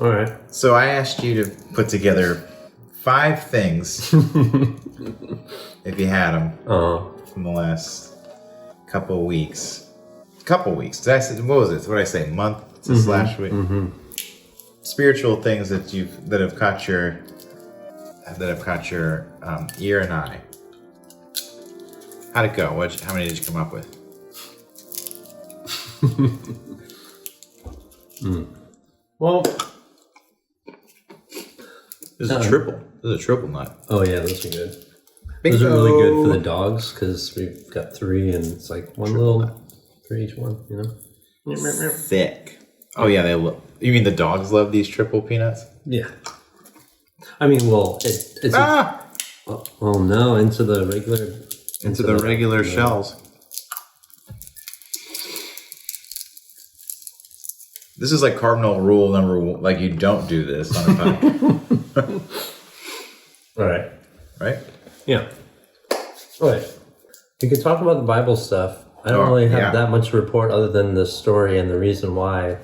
All right. So I asked you to put together 5 things, if you had them, from the last couple of weeks. Did I say, what was it? What did I say? Month to last week? Spiritual things that have caught your ear and eye. How'd it go? How many did you come up with? Well, This is a triple. This is a triple nut. oh yeah, those are good. Bingo. Those are really good for the dogs because we've got 3 and it's like one Triple little nut. for each one, you know? Thick. Oh yeah, they love. You mean the dogs love these triple peanuts? Yeah. I mean, well, it's oh no, into the regular shells. This is like cardinal rule number 1. Like, you don't do this on a podcast. All right. Right? Yeah. All right. We could talk about the Bible stuff. I don't really have that much to report other than the story and the reason why,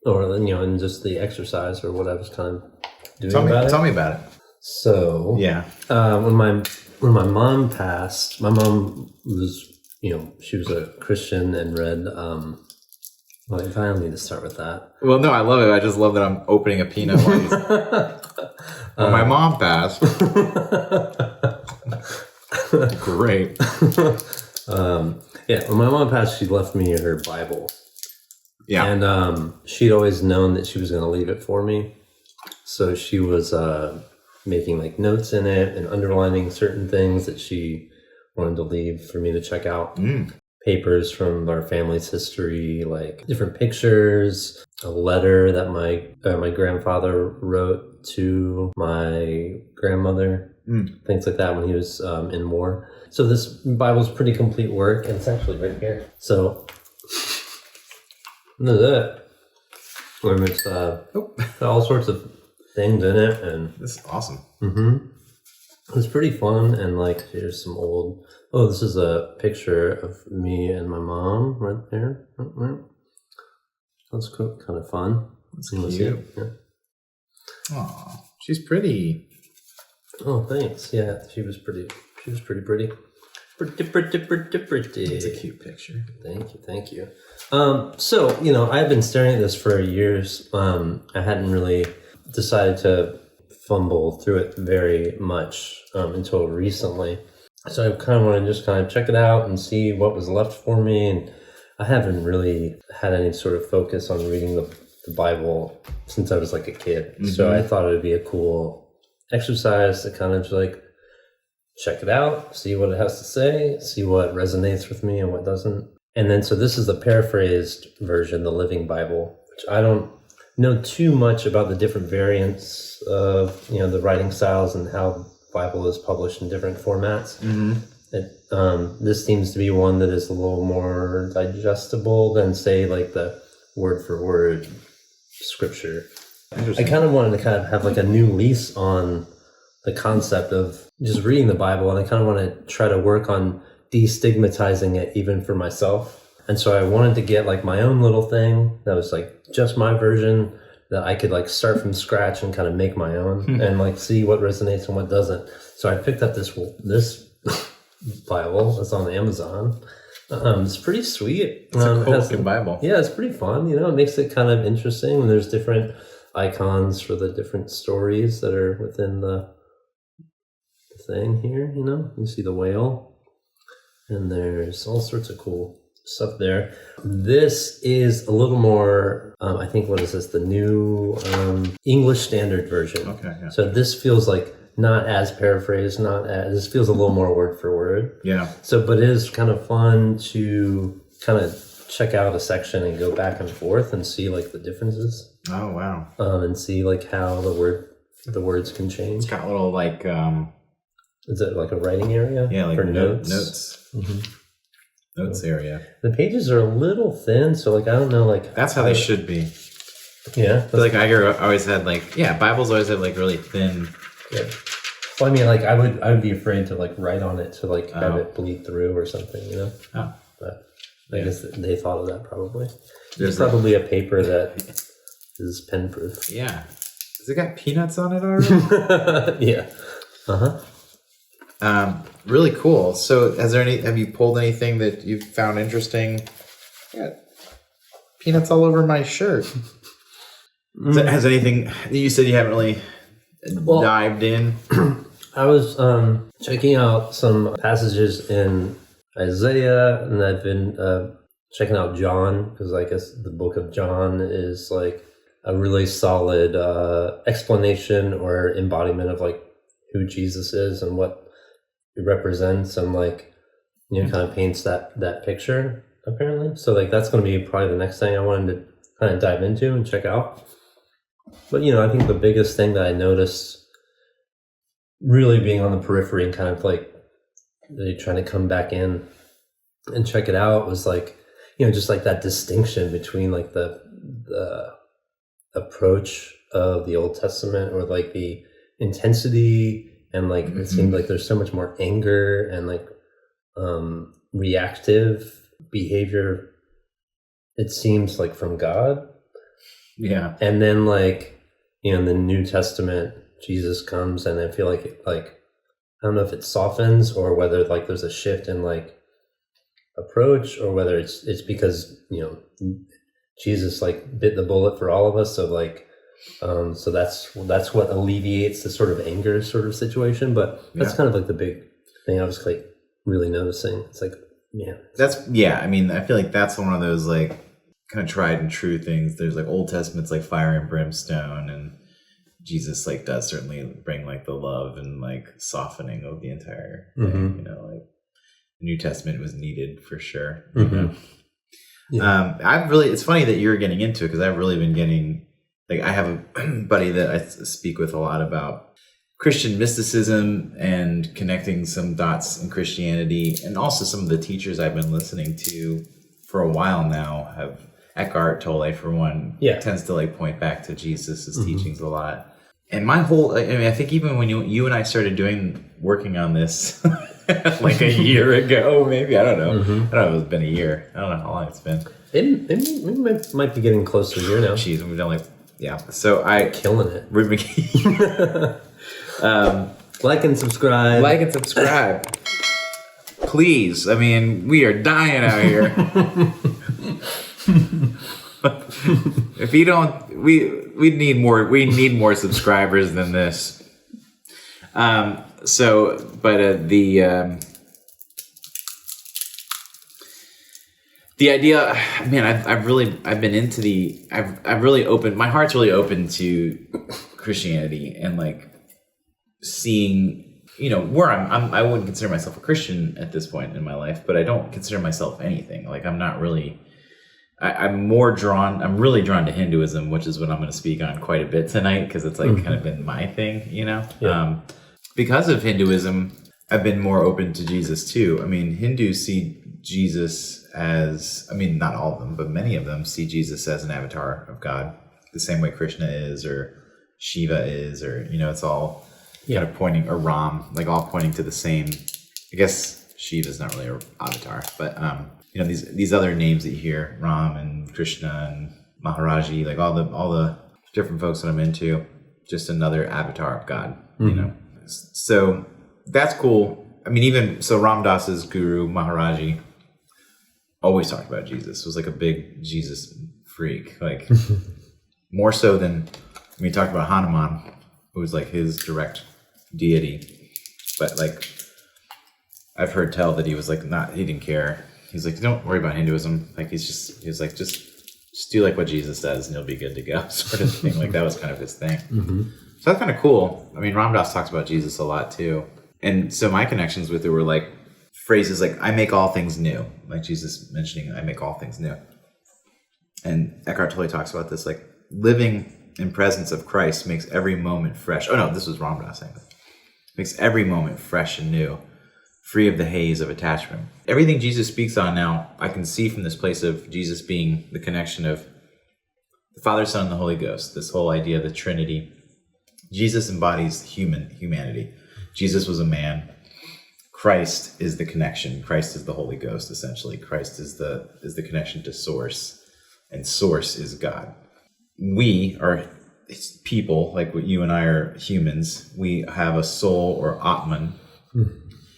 or and just the exercise or what I was kind of doing Tell me about it. So yeah, when my mom passed, my mom was she was a Christian and read. Well, if I don't need to start with that. Well, no, I love it. I just love that I'm opening a peanut while when my mom passed. Great. Yeah, when my mom passed, she left me her Bible. Yeah. And she'd always known that she was going to leave it for me. So she was making like notes in it and underlining certain things that she wanted to leave for me to check out. Papers from our family's history, like different pictures, a letter that my grandfather wrote to my grandmother, things like that when he was in war. So this Bible's pretty complete work, and it's actually right here. So look at that. And it's got all sorts of things in it, and this is awesome. It's pretty fun. And like, here's some old. Oh, this is a picture of me and my mom right there. That's cool, kind of fun. That's cute. Yeah. Aw, she's pretty. Oh, thanks. Yeah, she was pretty pretty. It's a cute picture. Thank you. So, I've been staring at this for years. I hadn't really decided to fumble through it very much until recently. So I kind of want to just kind of check it out and see what was left for me. And I haven't really had any sort of focus on reading the Bible since I was like a kid. So I thought it would be a cool exercise to kind of like check it out, see what it has to say, see what resonates with me and what doesn't. And then, so this is the paraphrased version, the Living Bible, which I don't know too much about the different variants of, the writing styles and how Bible is published in different formats. This seems to be one that is a little more digestible than, say, like the word for word scripture. I kind of wanted to kind of have like a new lease on the concept of just reading the Bible, and I kind of want to try to work on destigmatizing it even for myself. And so I wanted to get like my own little thing that was like just my version that I could like start from scratch and kind of make my own and like see what resonates and what doesn't. So I picked up this Bible. It's on Amazon. It's pretty sweet. It's a cool Bible. Yeah, it's pretty fun. It makes it kind of interesting. And there's different icons for the different stories that are within the thing here. You see the whale, and there's all sorts of cool stuff there. This is a little more, I think, what is this? The new English Standard Version. Okay. Yeah. So this feels like not as paraphrased, this feels a little more word for word. Yeah. So, but it is kind of fun to kind of check out a section and go back and forth and see like the differences. Oh, wow. And see like how the words can change. It's got a little like, is it like a writing area? Yeah, like for notes. Notes area. The pages are a little thin, so like I don't know, like that's how they should be. Yeah, but like I always had like Bibles always have like really thin. Yeah. Well, I mean, like I would be afraid to like write on it to like have it bleed through or something, Oh. But I guess they thought of that probably. There's probably a paper that is pen proof. Yeah. Has it got peanuts on it already? Yeah. Really cool. So, have you pulled anything that you've found interesting? Yeah, peanuts all over my shirt. Has anything? You said you haven't really dived in. I was checking out some passages in Isaiah, and I've been checking out John, because I guess the book of John is like a really solid explanation or embodiment of like who Jesus is and what he represents, and like, you know, kind of paints that picture apparently. So like that's going to be probably the next thing I wanted to kind of dive into and check out. But you know, I think the biggest thing that I noticed, really being on the periphery and kind of like really trying to come back in and check it out, was like, you know, just like that distinction between like the approach of the Old Testament, or like the intensity, and like it seemed like there's so much more anger and like reactive behavior, it seems like, from God. Yeah. And then like, you know, in the New Testament, Jesus comes, and I feel like I don't know if it softens, or whether like there's a shift in like approach, or whether it's because, you know, Jesus like bit the bullet for all of us. So like, so that's what alleviates the sort of anger sort of situation. But that's kind of like the big thing I was like really noticing. It's like, I mean, I feel like that's one of those like kind of tried and true things. There's like Old Testament's like fire and brimstone, and Jesus like does certainly bring like the love and like softening of the entire thing. You know, like the New Testament was needed for sure. You know? It's funny that you're getting into it, because I've really been getting, like, I have a buddy that I speak with a lot about Christian mysticism and connecting some dots in Christianity, and also some of the teachers I've been listening to for a while now have, Eckhart Tolle for one, tends to like point back to Jesus's teachings a lot. And my whole, I mean, I think even when you and I started working on this like a year ago, maybe, I don't know. I don't know if it's been a year. I don't know how long it's been. It might be getting close to a year now. Jeez, we've done so killing it. Like and subscribe. Please. I mean, we are dying out here. If you don't, we need more subscribers than this. The idea, man, I've been into I've really opened, my heart's really open to Christianity, and like seeing, you know, where I wouldn't consider myself a Christian at this point in my life, but I don't consider myself anything. Like, I'm not really, I'm really drawn to Hinduism, which is what I'm going to speak on quite a bit tonight, because it's like kind of been my thing, you know? Yeah. Because of Hinduism, I've been more open to Jesus too. I mean, Hindus see Jesus as, I mean, not all of them, but many of them see Jesus as an avatar of God, the same way Krishna is, or Shiva is, or, you know, it's all kind of pointing, or Ram, like all pointing to the same. I guess Shiva is not really an avatar, but you know, these other names that you hear, Ram and Krishna and Maharaji, like all the different folks that I'm into, just another avatar of God, you know. So that's cool. I mean, even so, Ram Dass's guru Maharaji always talked about Jesus. Was like a big Jesus freak, like more so than when he talked about Hanuman, who was like his direct deity. But like, I've heard tell that he was like he didn't care. He's like, don't worry about Hinduism. Like, he was like, just do like what Jesus does and you'll be good to go, sort of thing. Like, that was kind of his thing. So that's kind of cool. I mean, Ram Dass talks about Jesus a lot too. And so my connections with it were like phrases like, I make all things new. Like Jesus mentioning, I make all things new. And Eckhart Tolle talks about this, like, living in presence of Christ makes every moment fresh. Oh no, this was Ram Dass saying this. Makes every moment fresh and new, free of the haze of attachment. Everything Jesus speaks on now, I can see from this place of Jesus being the connection of the Father, Son, and the Holy Ghost. This whole idea of the Trinity. Jesus embodies humanity. Jesus was a man. Christ is the connection. Christ is the Holy Ghost, essentially. Christ is the connection to Source, and Source is God. We are people, like what you and I are humans, we have a soul or Atman,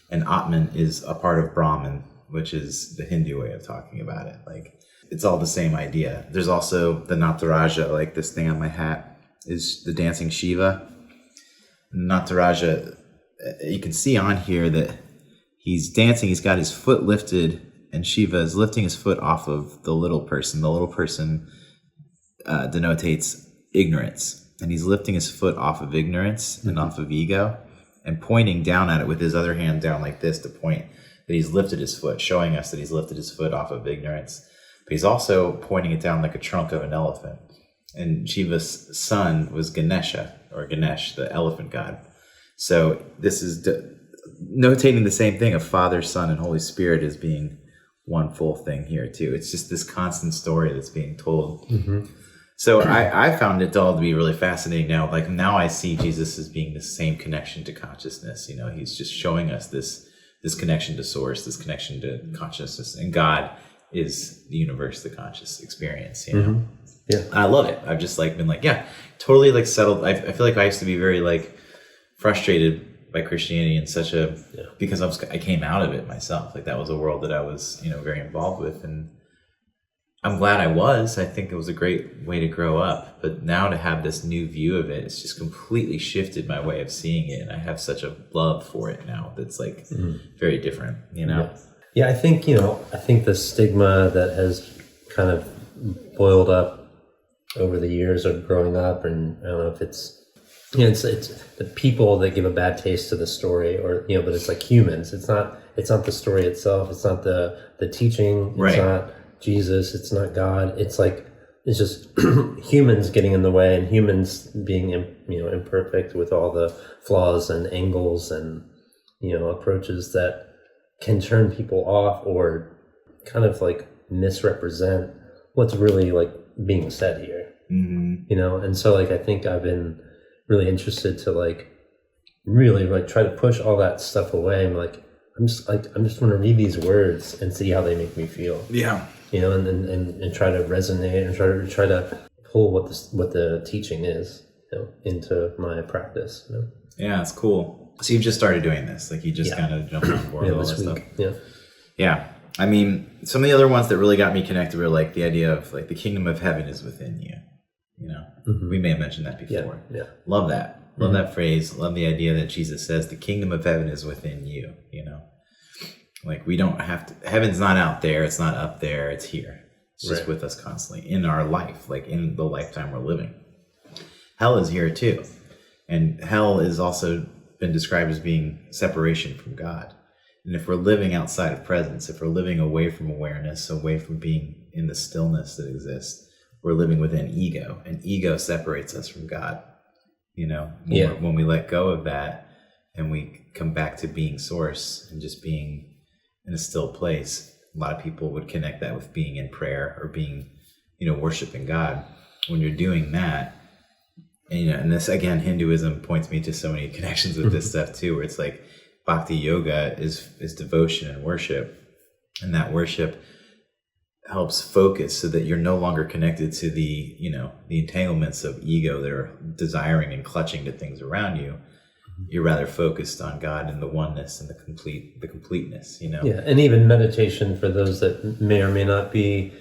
and Atman is a part of Brahman, which is the Hindu way of talking about it. Like, it's all the same idea. There's also the Nataraja, like this thing on my hat is the dancing Shiva. Nataraja, you can see on here that he's dancing, he's got his foot lifted, and Shiva is lifting his foot off of the little person. The little person denotates ignorance, and he's lifting his foot off of ignorance and off of ego, and pointing down at it with his other hand down like this to point that he's lifted his foot, showing us that he's lifted his foot off of ignorance. But he's also pointing it down like a trunk of an elephant. And Shiva's son was Ganesha, or Ganesh, the elephant god. So this is notating the same thing of Father, Son, and Holy Spirit as being one full thing here too. It's just this constant story that's being told. So I found it all to be really fascinating now. Like, now I see Jesus as being the same connection to consciousness. You know, he's just showing us this connection to source, this connection to consciousness, and God is the universe, the conscious experience, you know? Yeah. And I love it. I've just like been like, yeah, totally like settled. I feel like I used to be very like frustrated by Christianity in such a, because I came out of it myself. Like, that was a world that I was, very involved with, and I'm glad I was. I think it was a great way to grow up. But now to have this new view of it, it's just completely shifted my way of seeing it. And I have such a love for it now that's like very different, Yeah, I think, I think the stigma that has kind of boiled up over the years of growing up, and I don't know if it's, it's the people that give a bad taste to the story, or, but it's like humans. It's not the story itself. It's not the teaching. It's not Jesus. It's not God. It's like, it's just humans getting in the way, and humans being, imperfect with all the flaws and angles and, approaches that can turn people off or kind of like misrepresent what's really like being said here. And so like, I think I've been really interested to like really like try to push all that stuff away. I'm just going to read these words and see how they make me feel. Yeah. And try to resonate and try to pull what the teaching is, into my practice. Yeah, it's cool. So you've just started doing this, like you just kind of jumped on board with all this stuff. Yeah. I mean, some of the other ones that really got me connected were like the idea of like the kingdom of heaven is within you. We may have mentioned that before. Yeah. Love that. Love that phrase. Love the idea that Jesus says the kingdom of heaven is within you. Like, we don't have to, heaven's not out there, it's not up there, it's here. It's just with us constantly in our life, like in the lifetime we're living. Hell is here too. And hell is also been described as being separation from God. And if we're living outside of presence, if we're living away from awareness, away from being in the stillness that exists, we're living within ego, and ego separates us from God. When we let go of that and we come back to being source and just being in a still place, a lot of people would connect that with being in prayer or being, worshiping God. When you're doing that, and this again, Hinduism points me to so many connections with this stuff too, where it's like bhakti yoga is devotion and worship, and that worship helps focus so that you're no longer connected to the entanglements of ego that are desiring and clutching to things around you. You're rather focused on God and the oneness and the completeness, Yeah, and even meditation for those that may or may not be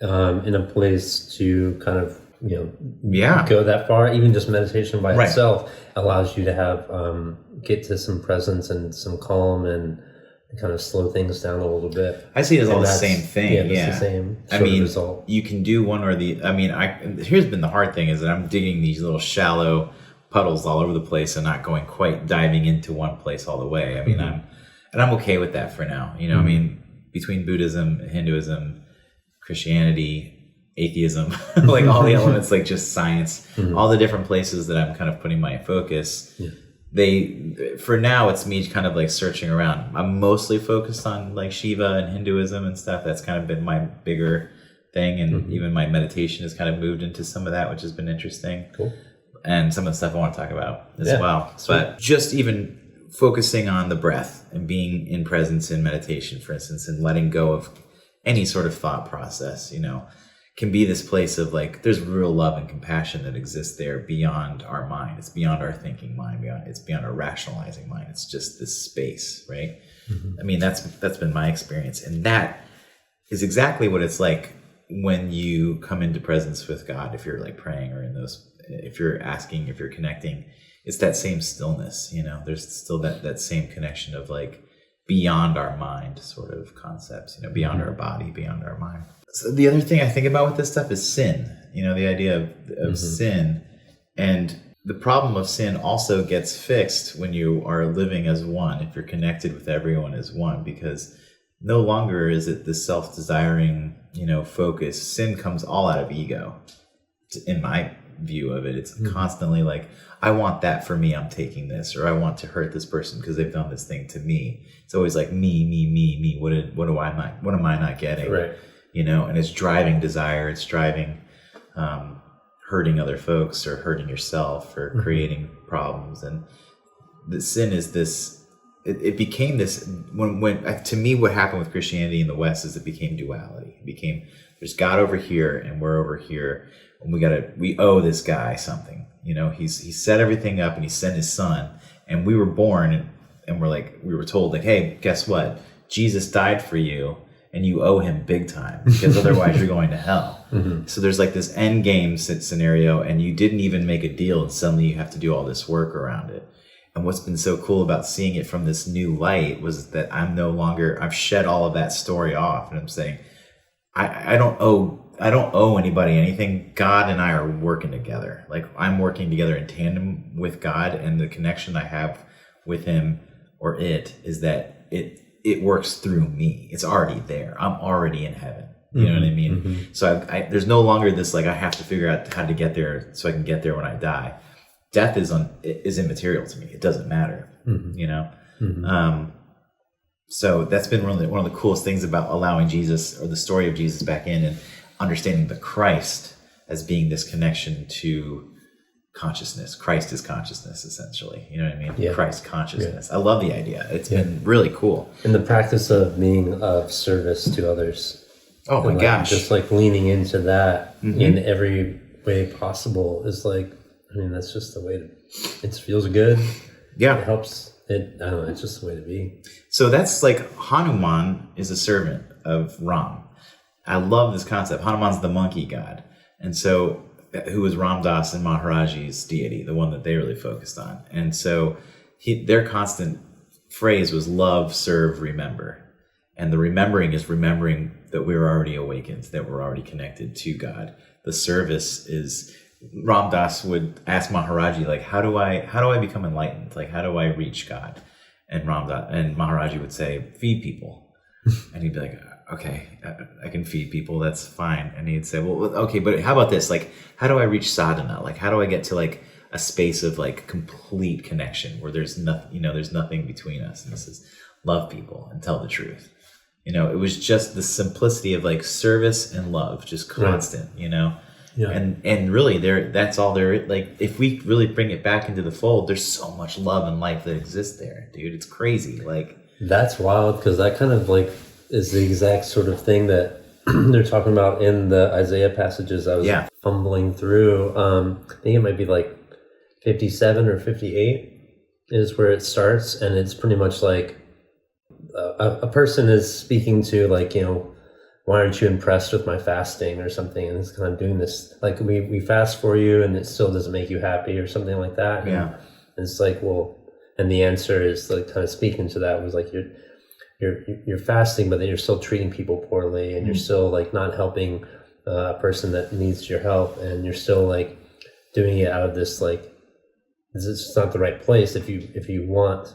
in a place to kind of, go that far. Even just meditation by itself allows you to have, get to some presence and some calm and kind of slow things down a little bit. I see it as all the same thing. Yeah, it's the same sort of result. You can do one or the, here's been the hard thing is that I'm digging these little shallow puddles all over the place and not going quite diving into one place all the way. I'm okay with that for now. Between Buddhism, Hinduism, Christianity, atheism, like all the elements, like just science, all the different places that I'm kind of putting my focus. For now, it's me kind of like searching around. I'm mostly focused on like Shiva and Hinduism and stuff. That's kind of been my bigger thing. And even my meditation has kind of moved into some of that, which has been interesting. Cool. And some of the stuff I want to talk about as well. Sweet. But just even focusing on the breath and being in presence in meditation, for instance, and letting go of any sort of thought process, can be this place of like, there's real love and compassion that exists there beyond our mind. It's beyond our thinking mind. It's beyond our rationalizing mind. It's just this space, right? Mm-hmm. I mean, that's been my experience, and that is exactly what it's like when you come into presence with God. If you're like praying, or if you're asking, if you're connecting, it's that same stillness. There's still that same connection of like beyond our mind sort of concepts. Beyond our body, beyond our mind. So the other thing I think about with this stuff is sin, the idea of mm-hmm. sin. And the problem of sin also gets fixed when you are living as one, if you're connected with everyone as one, because no longer is it the self-desiring, focus. Sin comes all out of ego. In my view of it, it's mm-hmm. constantly like, I want that for me, I'm taking this, or I want to hurt this person because they've done this thing to me. It's always like me. What am I not getting? Right. And it's driving desire, it's driving hurting other folks or hurting yourself or creating problems. And the sin is this, it became this, when to me what happened with Christianity in the West is it became duality. It became, there's God over here and we're over here, and we owe this guy something. He set everything up and he sent his son, and we were born and we were told like, hey, guess what? Jesus died for you, and you owe him big time, because otherwise you're going to hell. Mm-hmm. So there's like this end game scenario, and you didn't even make a deal, and suddenly you have to do all this work around it. And what's been so cool about seeing it from this new light was that I've shed all of that story off, and I'm saying, I don't owe anybody anything. God and I are working together. Like, I'm working together in tandem with God, and the connection I have with him, or it, is that it works through me. It's already there. I'm already in heaven. You know what I mean? Mm-hmm. So there's no longer this like I have to figure out how to get there so I can get there when I die. Death is immaterial to me. It doesn't matter. Mm-hmm. Mm-hmm. So that's been one of the coolest things about allowing Jesus, or the story of Jesus, back in, and understanding the Christ as being this connection to consciousness. Christ is consciousness, essentially. You know what I mean? Yeah. Christ consciousness. Yeah. I love the idea. It's been really cool. And the practice of being of service to others. Oh my gosh. Just like leaning into that in every way possible is like, that's just the way it feels good. Yeah. It helps. I don't know. It's just the way to be. So that's like, Hanuman is a servant of Ram. I love this concept. Hanuman's the monkey god. And so, who was Ram Dass and Maharaji's deity, the one that they really focused on. And so their constant phrase was love, serve, remember. And the remembering is remembering that we were already awakened, that we're already connected to God. The service is, Ram Dass would ask Maharaji, like, how do I become enlightened? Like, how do I reach God? And Maharaji would say, feed people. And he'd be like, okay, I can feed people, that's fine. And he'd say, well, okay, but how about this? Like, how do I reach sadhana? Like, how do I get to like a space of like complete connection where there's nothing, there's nothing between us? And this is love people and tell the truth. It was just the simplicity of like service and love, just constant, Yeah. And really that's all there is. Like, if we really bring it back into the fold, there's so much love and life that exists there, dude. It's crazy. Like, that's wild, because that kind of like is the exact sort of thing that they're talking about in the Isaiah passages I was fumbling through. I think it might be like 57 or 58 is where it starts, and it's pretty much like a person is speaking to, like, why aren't you impressed with my fasting or something? And it's kind of doing this, like, we fast for you and it still doesn't make you happy or something like that. Yeah. And it's like, well, and the answer is like kind of speaking to that was like, you're fasting, but then you're still treating people poorly, and you're still like not helping a person that needs your help, and you're still like doing it out of this like, this is just not the right place. If you want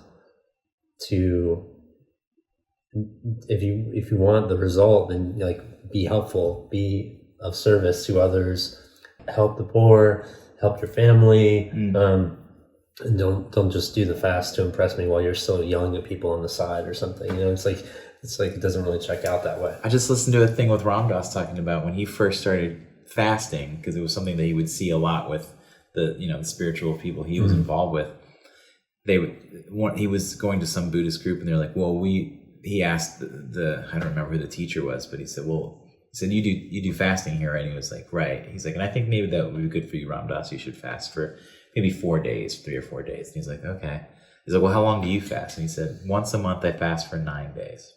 the result, then like be helpful, be of service to others, help the poor, help your family. And don't just do the fast to impress me while you're still yelling at people on the side or something. It's like it doesn't really check out that way. I just listened to a thing with Ram Dass talking about when he first started fasting, because it was something that he would see a lot with the spiritual people he was involved with. He was going to some Buddhist group, and they're like, well, he asked I don't remember who the teacher was, but he said, well, He said, you do fasting here, right? And he was like, right. He's like, and I think maybe that would be good for you, Ram Dass. You should fast for maybe 4 days, 3 or 4 days. And he's like, okay. He's like, well, how long do you fast? And he said, once a month I fast for 9 days.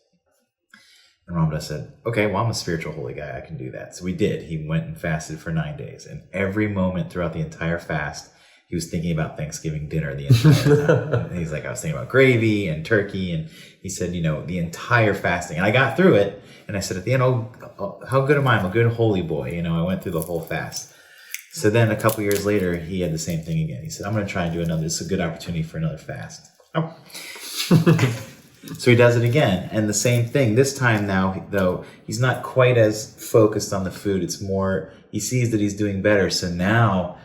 And Ram Dass said, okay, well, I'm a spiritual holy guy. I can do that. So we did. He went and fasted for 9 days. And every moment throughout the entire fast, he was thinking about Thanksgiving dinner the entire time. And he's like, I was thinking about gravy and turkey. And he said, the entire fasting. And I got through it. And I said at the end, oh, how good am I? I'm a good holy boy. I went through the whole fast. So then a couple years later, he had the same thing again. He said, I'm going to try and do another. This is a good opportunity for another fast. Oh. So he does it again. And the same thing. This time now, though, he's not quite as focused on the food. It's more, he sees that he's doing better. So now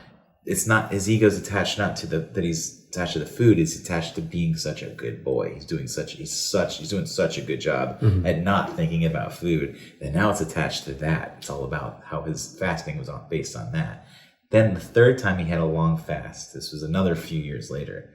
it's not, his ego's attached not to that he's attached to the food. It's attached to being such a good boy. He's doing such a good job at not thinking about food. And now it's attached to that. It's all about how his fasting was based on that. Then the third time he had a long fast, this was another few years later,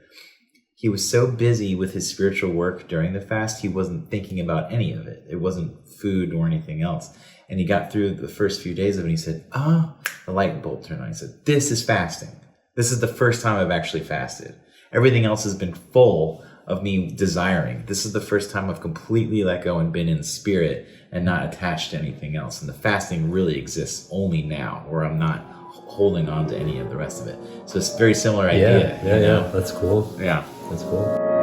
he was so busy with his spiritual work during the fast, he wasn't thinking about any of it. It wasn't food or anything else. And he got through the first few days of it, and he said, the light bulb turned on. He said, this is fasting. This is the first time I've actually fasted. Everything else has been full of me desiring. This is the first time I've completely let go and been in spirit and not attached to anything else. And the fasting really exists only now, where I'm not holding on to any of the rest of it. So it's a very similar idea. Yeah. That's cool. Yeah. That's cool.